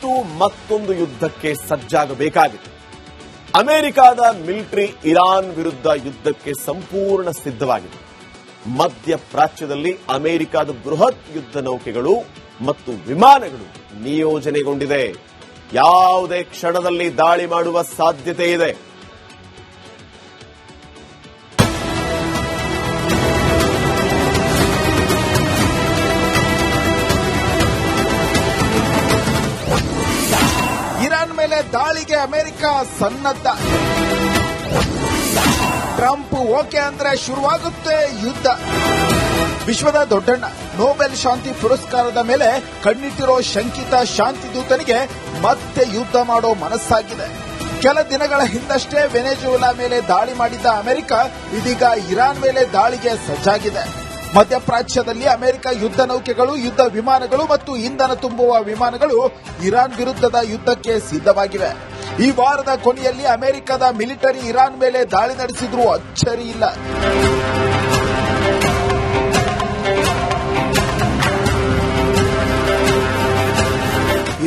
ಜಗತ್ತು ಮತ್ತೊಂದು ಯುದ್ಧಕ್ಕೆ ಸಜ್ಜಾಗಬೇಕಾಗಿದೆ. ಅಮೆರಿಕದ ಮಿಲಿಟರಿ ಇರಾನ್ ವಿರುದ್ಧ ಯುದ್ಧಕ್ಕೆ ಸಂಪೂರ್ಣ ಸಿದ್ಧವಾಗಿದೆ. ಮಧ್ಯಪ್ರಾಚ್ಯದಲ್ಲಿ ಅಮೆರಿಕದ ಬೃಹತ್ ಯುದ್ಧ ನೌಕೆಗಳು ಮತ್ತು ವಿಮಾನಗಳು ನಿಯೋಜನೆಗೊಂಡಿದೆ. ಯಾವುದೇ ಕ್ಷಣದಲ್ಲಿ ದಾಳಿ ಮಾಡುವ ಸಾಧ್ಯತೆ ಇದೆ. ಇರಾನ್ ಮೇಲೆ ದಾಳಿಗೆ ಅಮೆರಿಕ ಸನ್ನದ್ಧ. ಟ್ರಂಪ್ ಓಕೆ ಅಂದ್ರೆ ಶುರುವಾಗುತ್ತೆ ಯುದ್ಧ. ವಿಶ್ವದ ದೊಡ್ಡಣ್ಣ ನೊಬೆಲ್ ಶಾಂತಿ ಪುರಸ್ಕಾರದ ಮೇಲೆ ಕಣ್ಣಿಟ್ಟಿರೋ ಶಂಕಿತ ಶಾಂತಿ ದೂತನಿಗೆ ಮತ್ತೆ ಯುದ್ಧ ಮಾಡೋ ಮನಸ್ಸಾಗಿದೆ. ಕೆಲ ದಿನಗಳ ಹಿಂದಷ್ಟೇ ವೆನೆಜುವೆಲಾ ಮೇಲೆ ದಾಳಿ ಮಾಡಿದ್ದ ಅಮೆರಿಕ ಇದೀಗ ಇರಾನ್ ಮೇಲೆ ದಾಳಿಗೆ ಸಜ್ಜಾಗಿದೆ. ಮಧ್ಯಪ್ರಾಚ್ಯದಲ್ಲಿ ಅಮೆರಿಕ ಯುದ್ಧ ನೌಕೆಗಳು, ಯುದ್ಧ ವಿಮಾನಗಳು ಮತ್ತು ಇಂಧನ ತುಂಬುವ ವಿಮಾನಗಳು ಇರಾನ್ ವಿರುದ್ಧದ ಯುದ್ಧಕ್ಕೆ ಸಿದ್ಧವಾಗಿವೆ. ಈ ವಾರದ ಕೊನೆಯಲ್ಲಿ ಅಮೆರಿಕದ ಮಿಲಿಟರಿ ಇರಾನ್ ಮೇಲೆ ದಾಳಿ ನಡೆಸಿದ್ರೂ ಅಚ್ಚರಿ ಇಲ್ಲ.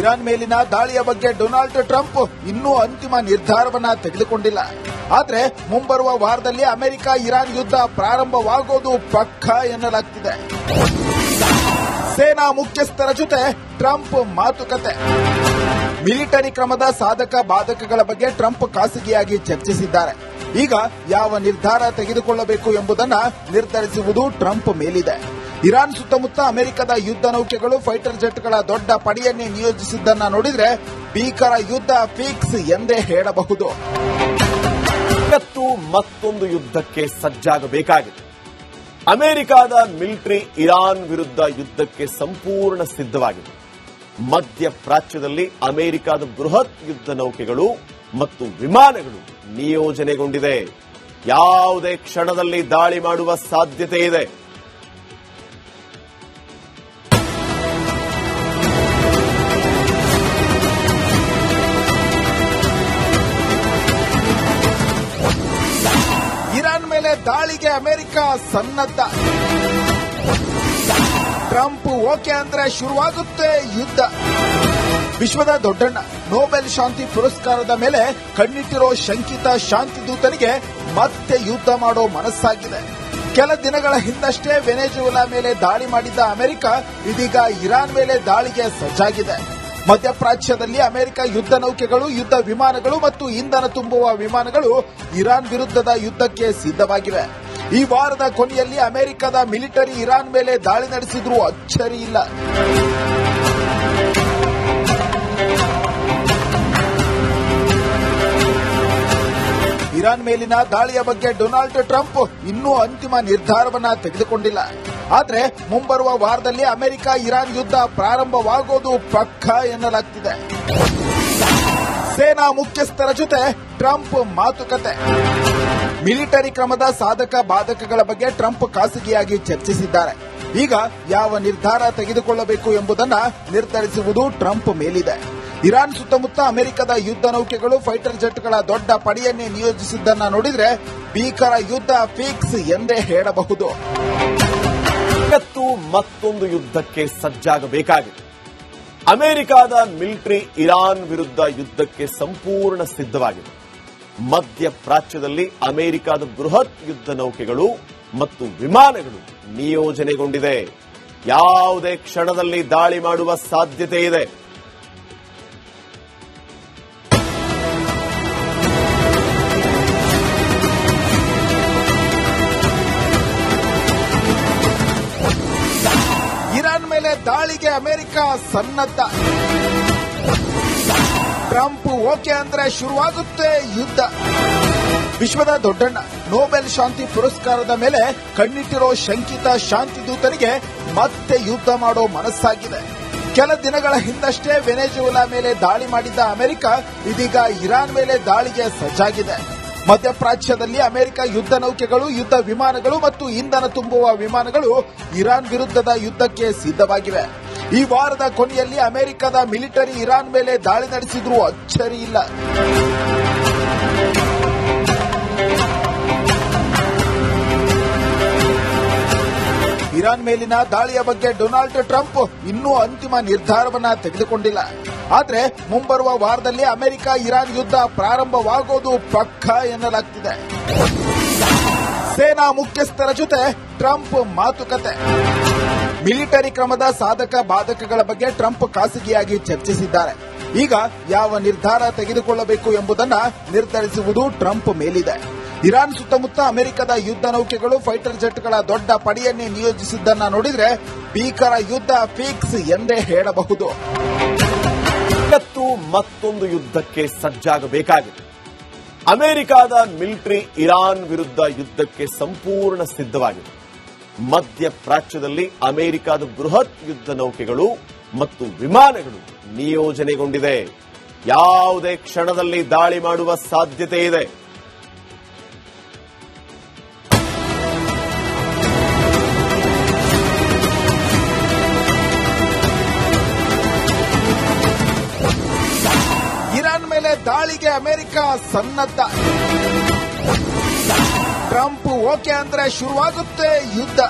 ಇರಾನ್ ಮೇಲಿನ ದಾಳಿಯ ಬಗ್ಗೆ ಡೊನಾಲ್ಡ್ ಟ್ರಂಪ್ ಇನ್ನೂ ಅಂತಿಮ ನಿರ್ಧಾರವನ್ನ ತೆಗೆದುಕೊಂಡಿಲ್ಲ. ಆದರೆ ಮುಂಬರುವ ವಾರದಲ್ಲಿ ಅಮೆರಿಕ ಇರಾನ್ ಯುದ್ಧ ಪ್ರಾರಂಭವಾಗೋದು ಪಕ್ಕಾ ಎನ್ನಲಾಗ್ತಿದೆ. ಸೇನಾ ಮುಖ್ಯಸ್ಥರ ಜೊತೆ ಟ್ರಂಪ್ ಮಾತುಕತೆ. ಮಿಲಿಟರಿ ಕ್ರಮದ ಸಾಧಕ ಬಾಧಕಗಳ ಬಗ್ಗೆ ಟ್ರಂಪ್ ಖಾಸಗಿಯಾಗಿ ಚರ್ಚಿಸಿದ್ದಾರೆ. ಈಗ ಯಾವ ನಿರ್ಧಾರ ತೆಗೆದುಕೊಳ್ಳಬೇಕು ಎಂಬುದನ್ನು ನಿರ್ಧರಿಸುವುದು ಟ್ರಂಪ್ ಮೇಲಿದೆ. ಇರಾನ್ ಸುತ್ತಮುತ್ತ ಅಮೆರಿಕದ ಯುದ್ಧ ನೌಕೆಗಳು, ಫೈಟರ್ ಜೆಟ್ಗಳ ದೊಡ್ಡ ಪಡೆಯನ್ನೇ ನಿಯೋಜಿಸಿದ್ದನ್ನ ನೋಡಿದ್ರೆ ಭೀಕರ ಯುದ್ಧ ಫಿಕ್ಸ್ ಎಂದೇ ಹೇಳಬಹುದು. ಜಗತ್ತು ಮತ್ತೊಂದು ಯುದ್ಧಕ್ಕೆ ಸಜ್ಜಾಗಬೇಕಾಗಿದೆ. ಅಮೆರಿಕದ ಮಿಲಿಟರಿ ಇರಾನ್ ವಿರುದ್ಧ ಯುದ್ಧಕ್ಕೆ ಸಂಪೂರ್ಣ ಸಿದ್ಧವಾಗಿದೆ. ಮಧ್ಯಪ್ರಾಚ್ಯದಲ್ಲಿ ಅಮೆರಿಕದ ಬೃಹತ್ ಯುದ್ಧ ನೌಕೆಗಳು ಮತ್ತು ವಿಮಾನಗಳು ನಿಯೋಜನೆಗೊಂಡಿದೆ. ಯಾವುದೇ ಕ್ಷಣದಲ್ಲಿ ದಾಳಿ ಮಾಡುವ ಸಾಧ್ಯತೆ ಇದೆ. ಇರಾನ್ ಮೇಲೆ ದಾಳಿಗೆ ಅಮೆರಿಕ ಸನ್ನದ್ಧ. ಟ್ರಂಪ್ ಓಕೆ ಅಂದ್ರೆ ಶುರುವಾಗುತ್ತೆ ಯುದ್ಧ. ವಿಶ್ವದ ದೊಡ್ಡಣ್ಣ ನೊಬೆಲ್ ಶಾಂತಿ ಪುರಸ್ಕಾರದ ಮೇಲೆ ಕಣ್ಣಿಟ್ಟಿರೋ ಶಂಕಿತ ಶಾಂತಿ ದೂತನಿಗೆ ಮತ್ತೆ ಯುದ್ಧ ಮಾಡೋ ಮನಸ್ಸಾಗಿದೆ. ಕೆಲ ದಿನಗಳ ಹಿಂದಷ್ಟೇ ವೆನೆಜುವೆಲಾ ಮೇಲೆ ದಾಳಿ ಮಾಡಿದ್ದ ಅಮೆರಿಕ ಇದೀಗ ಇರಾನ್ ಮೇಲೆ ದಾಳಿಗೆ ಸಜ್ಜಾಗಿದೆ. ಮಧ್ಯಪ್ರಾಚ್ಯದಲ್ಲಿ ಅಮೆರಿಕ ಯುದ್ಧ ನೌಕೆಗಳು, ಯುದ್ಧ ವಿಮಾನಗಳು ಮತ್ತು ಇಂಧನ ತುಂಬುವ ವಿಮಾನಗಳು ಇರಾನ್ ವಿರುದ್ಧದ ಯುದ್ಧಕ್ಕೆ ಸಿದ್ಧವಾಗಿವೆ. ಈ ವಾರದ ಕೊನೆಯಲ್ಲಿ ಅಮೆರಿಕದ ಮಿಲಿಟರಿ ಇರಾನ್ ಮೇಲೆ ದಾಳಿ ನಡೆಸಿದ್ರೂ ಅಚ್ಚರಿ ಇಲ್ಲ. ಇರಾನ್ ಮೇಲಿನ ದಾಳಿಯ ಬಗ್ಗೆ ಡೊನಾಲ್ಡ್ ಟ್ರಂಪ್ ಇನ್ನೂ ಅಂತಿಮ ನಿರ್ಧಾರವನ್ನ ತೆಗೆದುಕೊಂಡಿಲ್ಲ. ಆದರೆ ಮುಂಬರುವ ವಾರದಲ್ಲಿ ಅಮೆರಿಕ ಇರಾನ್ ಯುದ್ಧ ಪ್ರಾರಂಭವಾಗೋದು ಪಕ್ಕಾ ಎನ್ನಲಾಗ್ತಿದೆ. ಸೇನಾ ಮುಖ್ಯಸ್ಥರ ಜೊತೆ ಟ್ರಂಪ್ ಮಾತುಕತೆ. ಮಿಲಿಟರಿ ಕ್ರಮದ ಸಾಧಕ ಬಾಧಕಗಳ ಬಗ್ಗೆ ಟ್ರಂಪ್ ಖಾಸಗಿಯಾಗಿ ಚರ್ಚಿಸಿದ್ದಾರೆ. ಈಗ ಯಾವ ನಿರ್ಧಾರ ತೆಗೆದುಕೊಳ್ಳಬೇಕು ಎಂಬುದನ್ನು ನಿರ್ಧರಿಸುವುದು ಟ್ರಂಪ್ ಮೇಲಿದೆ. ಇರಾನ್ ಸುತ್ತಮುತ್ತ ಅಮೆರಿಕದ ಯುದ್ಧ ನೌಕೆಗಳು, ಫೈಟರ್ ಜೆಟ್ಗಳ ದೊಡ್ಡ ಪಡೆಯನ್ನೇ ನಿಯೋಜಿಸಿದ್ದನ್ನ ನೋಡಿದ್ರೆ ಭೀಕರ ಯುದ್ಧ ಫಿಕ್ಸ್ ಎಂದೇ ಹೇಳಬಹುದು. ಜಗತ್ತು ಮತ್ತೊಂದು ಯುದ್ಧಕ್ಕೆ ಸಜ್ಜಾಗಬೇಕಾಗಿದೆ. ಅಮೆರಿಕದ ಮಿಲಿಟರಿ ಇರಾನ್ ವಿರುದ್ಧ ಯುದ್ಧಕ್ಕೆ ಸಂಪೂರ್ಣ ಸಿದ್ಧವಾಗಿದೆ. ಮಧ್ಯಪ್ರಾಚ್ಯದಲ್ಲಿ ಅಮೆರಿಕದ ಬೃಹತ್ ಯುದ್ಧ ನೌಕೆಗಳು ಮತ್ತು ವಿಮಾನಗಳು ನಿಯೋಜನೆಗೊಂಡಿದೆ. ಯಾವುದೇ ಕ್ಷಣದಲ್ಲಿ ದಾಳಿ ಮಾಡುವ ಸಾಧ್ಯತೆ ಇದೆ. ಇರಾನ್ ಮೇಲೆ ದಾಳಿಗೆ ಅಮೆರಿಕ ಸನ್ನದ್ಧ. ಟ್ರಂಪ್ ಓಕೆ ಅಂದ್ರೆ ಶುರುವಾಗುತ್ತೆ ಯುದ್ಧ. ವಿಶ್ವದ ದೊಡ್ಡಣ್ಣ ನೊಬೆಲ್ ಶಾಂತಿ ಪುರಸ್ಕಾರದ ಮೇಲೆ ಕಣ್ಣಿಟ್ಟಿರೋ ಶಂಕಿತ ಶಾಂತಿ ದೂತನಿಗೆ ಮತ್ತೆ ಯುದ್ಧ ಮಾಡೋ ಮನಸ್ಸಾಗಿದೆ. ಕೆಲ ದಿನಗಳ ಹಿಂದಷ್ಟೇ ವೆನೆಜುವೆಲಾ ಮೇಲೆ ದಾಳಿ ಮಾಡಿದ್ದ ಅಮೆರಿಕ ಇದೀಗ ಇರಾನ್ ಮೇಲೆ ದಾಳಿಗೆ ಸಜ್ಜಾಗಿದೆ. ಮಧ್ಯಪ್ರಾಚ್ಯದಲ್ಲಿ ಅಮೆರಿಕ ಯುದ್ಧ ನೌಕೆಗಳು, ಯುದ್ಧ ವಿಮಾನಗಳು ಮತ್ತು ಇಂಧನ ತುಂಬುವ ವಿಮಾನಗಳು ಇರಾನ್ ವಿರುದ್ಧದ ಯುದ್ಧಕ್ಕೆ ಸಿದ್ಧವಾಗಿವೆ. ಈ ವಾರದ ಕೊನೆಯಲ್ಲಿ ಅಮೆರಿಕದ ಮಿಲಿಟರಿ ಇರಾನ್ ಮೇಲೆ ದಾಳಿ ನಡೆಸಿದ್ರೂ ಅಚ್ಚರಿ ಇಲ್ಲ. ಇರಾನ್ ಮೇಲಿನ ದಾಳಿಯ ಬಗ್ಗೆ ಡೊನಾಲ್ಡ್ ಟ್ರಂಪ್ ಇನ್ನೂ ಅಂತಿಮ ನಿರ್ಧಾರವನ್ನ ತೆಗೆದುಕೊಂಡಿಲ್ಲ. ಆದರೆ ಮುಂಬರುವ ವಾರದಲ್ಲಿ ಅಮೆರಿಕ ಇರಾನ್ ಯುದ್ಧ ಪ್ರಾರಂಭವಾಗೋದು ಪಕ್ಕಾ ಎನ್ನಲಾಗ್ತಿದೆ. ಸೇನಾ ಮುಖ್ಯಸ್ಥರ ಜೊತೆ ಟ್ರಂಪ್ ಮಾತುಕತೆ. ಮಿಲಿಟರಿ ಕ್ರಮದ ಸಾಧಕ ಬಾಧಕಗಳ ಬಗ್ಗೆ ಟ್ರಂಪ್ ಖಾಸಗಿಯಾಗಿ ಚರ್ಚಿಸಿದ್ದಾರೆ. ಈಗ ಯಾವ ನಿರ್ಧಾರ ತೆಗೆದುಕೊಳ್ಳಬೇಕು ಎಂಬುದನ್ನು ನಿರ್ಧರಿಸುವುದು ಟ್ರಂಪ್ ಮೇಲಿದೆ. ಇರಾನ್ ಸುತ್ತಮುತ್ತ ಅಮೆರಿಕದ ಯುದ್ಧ ನೌಕೆಗಳು ಫೈಟರ್ ಜೆಟ್ಗಳ ದೊಡ್ಡ ಪಡೆಯನ್ನೇ ನಿಯೋಜಿಸಿದ್ದನ್ನ ನೋಡಿದ್ರೆ ಭೀಕರ ಯುದ್ಧ ಫಿಕ್ಸ್ ಎಂದೇ ಹೇಳಬಹುದು. ಮತ್ತೊಂದು ಯುದ್ಧಕ್ಕೆ ಸಜ್ಜಾಗಬೇಕಾಗಿದೆ. ಅಮೆರಿಕದ ಮಿಲಿಟರಿ ಇರಾನ್ ವಿರುದ್ಧ ಯುದ್ಧಕ್ಕೆ ಸಂಪೂರ್ಣ ಸಿದ್ಧವಾಗಿದೆ. ಮಧ್ಯಪ್ರಾಚ್ಯದಲ್ಲಿ ಅಮೆರಿಕದ ಬೃಹತ್ ಯುದ್ಧ ನೌಕೆಗಳು ಮತ್ತು ವಿಮಾನಗಳು ನಿಯೋಜನೆಗೊಂಡಿದೆ. ಯಾವುದೇ ಕ್ಷಣದಲ್ಲಿ ದಾಳಿ ಮಾಡುವ ಸಾಧ್ಯತೆ ಇದೆ. ಇರಾನ್ ಮೇಲೆ ದಾಳಿಗೆ ಅಮೆರಿಕ ಸನ್ನದ್ಧ. ಟ್ರಂಪ್ ಓಕೆ ಅಂದ್ರೆ ಶುರುವಾಗುತ್ತೆ ಯುದ್ಧ.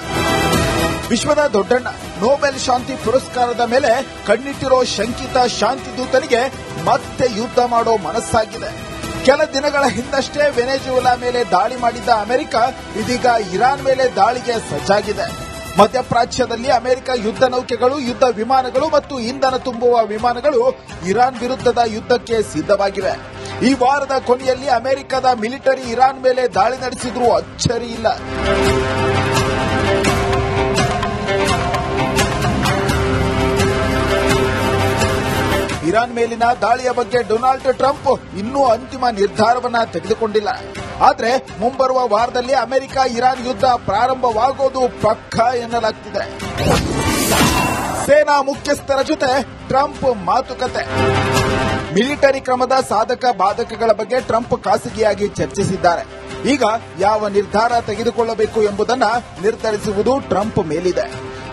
ವಿಶ್ವದ ದೊಡ್ಡಣ್ಣ ನೊಬೆಲ್ ಶಾಂತಿ ಪುರಸ್ಕಾರದ ಮೇಲೆ ಕಣ್ಣಿಟ್ಟಿರೋ ಶಂಕಿತ ಶಾಂತಿದೂತನಿಗೆ ಮತ್ತೆ ಯುದ್ಧ ಮಾಡೋ ಮನಸ್ಸಾಗಿದೆ. ಕೆಲ ದಿನಗಳ ಹಿಂದಷ್ಟೇ ವೆನೆಜುವೆಲಾ ಮೇಲೆ ದಾಳಿ ಮಾಡಿದ್ದ ಅಮೆರಿಕ ಇದೀಗ ಇರಾನ್ ಮೇಲೆ ದಾಳಿಗೆ ಸಜ್ಜಾಗಿದೆ. ಮಧ್ಯಪ್ರಾಚ್ಯದಲ್ಲಿ ಅಮೆರಿಕ ಯುದ್ಧ ನೌಕೆಗಳು, ಯುದ್ಧ ವಿಮಾನಗಳು ಮತ್ತು ಇಂಧನ ತುಂಬುವ ವಿಮಾನಗಳು ಇರಾನ್ ವಿರುದ್ಧದ ಯುದ್ಧಕ್ಕೆ ಸಿದ್ಧವಾಗಿವೆ. ಈ ವಾರದ ಕೊನೆಯಲ್ಲಿ ಅಮೆರಿಕದ ಮಿಲಿಟರಿ ಇರಾನ್ ಮೇಲೆ ದಾಳಿ ನಡೆಸಿದ್ರೂ ಅಚ್ಚರಿ ಇಲ್ಲ. ಇರಾನ್ ಮೇಲಿನ ದಾಳಿಯ ಬಗ್ಗೆ ಡೊನಾಲ್ಡ್ ಟ್ರಂಪ್ ಇನ್ನೂ ಅಂತಿಮ ನಿರ್ಧಾರವನ್ನ ತೆಗೆದುಕೊಂಡಿಲ್ಲ. ಆದರೆ ಮುಂಬರುವ ವಾರದಲ್ಲಿ ಅಮೆರಿಕ ಇರಾನ್ ಯುದ್ಧ ಪ್ರಾರಂಭವಾಗೋದು ಪಕ್ಕಾ ಎನ್ನಲಾಗ್ತಿದೆ. ಸೇನಾ ಮುಖ್ಯಸ್ಥರ ಜೊತೆ ಟ್ರಂಪ್ ಮಾತುಕತೆ. ಮಿಲಿಟರಿ ಕ್ರಮದ ಸಾಧಕ ಬಾಧಕಗಳ ಬಗ್ಗೆ ಟ್ರಂಪ್ ಖಾಸಗಿಯಾಗಿ ಚರ್ಚಿಸಿದ್ದಾರೆ. ಈಗ ಯಾವ ನಿರ್ಧಾರ ತೆಗೆದುಕೊಳ್ಳಬೇಕು ಎಂಬುದನ್ನು ನಿರ್ಧರಿಸುವುದು ಟ್ರಂಪ್ ಮೇಲಿದೆ.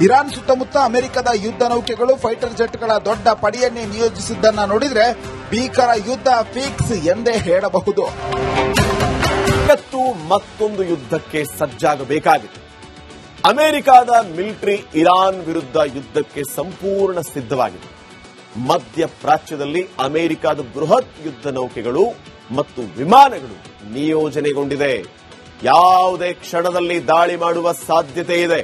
ಇರಾನ್ ಸುತ್ತಮುತ್ತ ಅಮೆರಿಕದ ಯುದ್ಧ ನೌಕೆಗಳು ಫೈಟರ್ ಜೆಟ್ಗಳ ದೊಡ್ಡ ಪಡೆಯನ್ನೇ ನಿಯೋಜಿಸಿದ್ದನ್ನ ನೋಡಿದ್ರೆ ಭೀಕರ ಯುದ್ಧ ಫಿಕ್ಸ್ ಎಂದೇ ಹೇಳಬಹುದು. ಮತ್ತೊಂದು ಯುದ್ಧಕ್ಕೆ ಸಜ್ಜಾಗಬೇಕಾಗಿದೆ. ಅಮೆರಿಕದ ಮಿಲಿಟರಿ ಇರಾನ್ ವಿರುದ್ಧ ಯುದ್ಧಕ್ಕೆ ಸಂಪೂರ್ಣ ಸಿದ್ಧವಾಗಿದೆ. ಮಧ್ಯಪ್ರಾಚ್ಯದಲ್ಲಿ ಅಮೆರಿಕದ ಬೃಹತ್ ಯುದ್ಧ ನೌಕೆಗಳು ಮತ್ತು ವಿಮಾನಗಳು ನಿಯೋಜನೆಗೊಂಡಿದೆ. ಯಾವುದೇ ಕ್ಷಣದಲ್ಲಿ ದಾಳಿ ಮಾಡುವ ಸಾಧ್ಯತೆ ಇದೆ.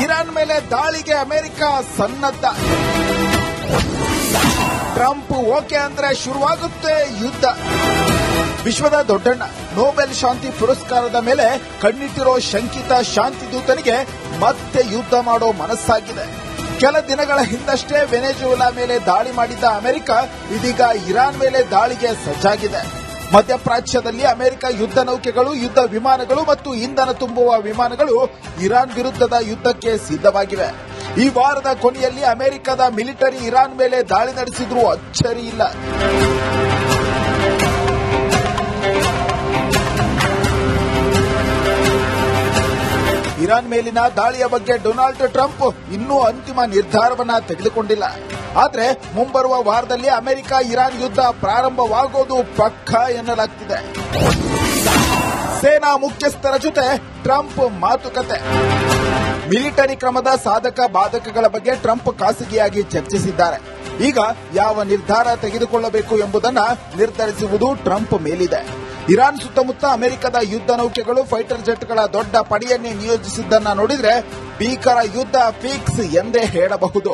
ಇರಾನ್ ಮೇಲೆ ದಾಳಿಗೆ ಅಮೆರಿಕ ಸನ್ನದ್ಧ. ಟ್ರಂಪ್ ಓಕೆ ಅಂದ್ರೆ ಶುರುವಾಗುತ್ತೆ ಯುದ್ಧ. ವಿಶ್ವದ ದೊಡ್ಡಣ್ಣ ನೊಬೆಲ್ ಶಾಂತಿ ಪುರಸ್ಕಾರದ ಮೇಲೆ ಕಣ್ಣಿಟ್ಟಿರೋ ಶಂಕಿತ ಶಾಂತಿದೂತನಿಗೆ ಮತ್ತೆ ಯುದ್ಧ ಮಾಡೋ ಮನಸ್ಸಾಗಿದೆ. ಕೆಲ ದಿನಗಳ ಹಿಂದಷ್ಟೇ ವೆನೆಜುವೆಲಾ ಮೇಲೆ ದಾಳಿ ಮಾಡಿದ್ದ ಅಮೆರಿಕ ಇದೀಗ ಇರಾನ್ ಮೇಲೆ ದಾಳಿಗೆ ಸಜ್ಜಾಗಿದೆ. ಮಧ್ಯಪ್ರಾಚ್ಯದಲ್ಲಿ ಅಮೆರಿಕ ಯುದ್ಧ ನೌಕೆಗಳು, ಯುದ್ಧ ವಿಮಾನಗಳು ಮತ್ತು ಇಂಧನ ತುಂಬುವ ವಿಮಾನಗಳು ಇರಾನ್ ವಿರುದ್ಧದ ಯುದ್ಧಕ್ಕೆ ಸಿದ್ಧವಾಗಿವೆ. ಈ ವಾರದ ಕೊನೆಯಲ್ಲಿ ಅಮೆರಿಕದ ಮಿಲಿಟರಿ ಇರಾನ್ ಮೇಲೆ ದಾಳಿ ನಡೆಸಿದ್ರೂ ಅಚ್ಚರಿ ಇಲ್ಲ. ಇರಾನ್ ಮೇಲಿನ ದಾಳಿಯ ಬಗ್ಗೆ ಡೊನಾಲ್ಡ್ ಟ್ರಂಪ್ ಇನ್ನೂ ಅಂತಿಮ ನಿರ್ಧಾರವನ್ನ ತೆಗೆದುಕೊಂಡಿಲ್ಲ. ಆದರೆ ಮುಂಬರುವ ವಾರದಲ್ಲಿ ಅಮೆರಿಕ ಇರಾನ್ ಯುದ್ಧ ಪ್ರಾರಂಭವಾಗೋದು ಪಕ್ಕಾ ಎನ್ನಲಾಗ್ತಿದೆ. ಸೇನಾ ಮುಖ್ಯಸ್ಥರ ಜೊತೆ ಟ್ರಂಪ್ ಮಾತುಕತೆ. ಮಿಲಿಟರಿ ಕ್ರಮದ ಸಾಧಕ ಬಾಧಕಗಳ ಬಗ್ಗೆ ಟ್ರಂಪ್ ಖಾಸಗಿಯಾಗಿ ಚರ್ಚಿಸಿದ್ದಾರೆ. ಈಗ ಯಾವ ನಿರ್ಧಾರ ತೆಗೆದುಕೊಳ್ಳಬೇಕು ಎಂಬುದನ್ನು ನಿರ್ಧರಿಸುವುದು ಟ್ರಂಪ್ ಮೇಲಿದೆ. ಇರಾನ್ ಸುತ್ತಮುತ್ತ ಅಮೆರಿಕದ ಯುದ್ಧ ನೌಕೆಗಳು ಫೈಟರ್ ಜೆಟ್ಗಳ ದೊಡ್ಡ ಪಡೆಯನ್ನೇ ನಿಯೋಜಿಸಿದ್ದನ್ನ ನೋಡಿದ್ರೆ ಭೀಕರ ಯುದ್ಧ ಫಿಕ್ಸ್ ಎಂದೇ ಹೇಳಬಹುದು.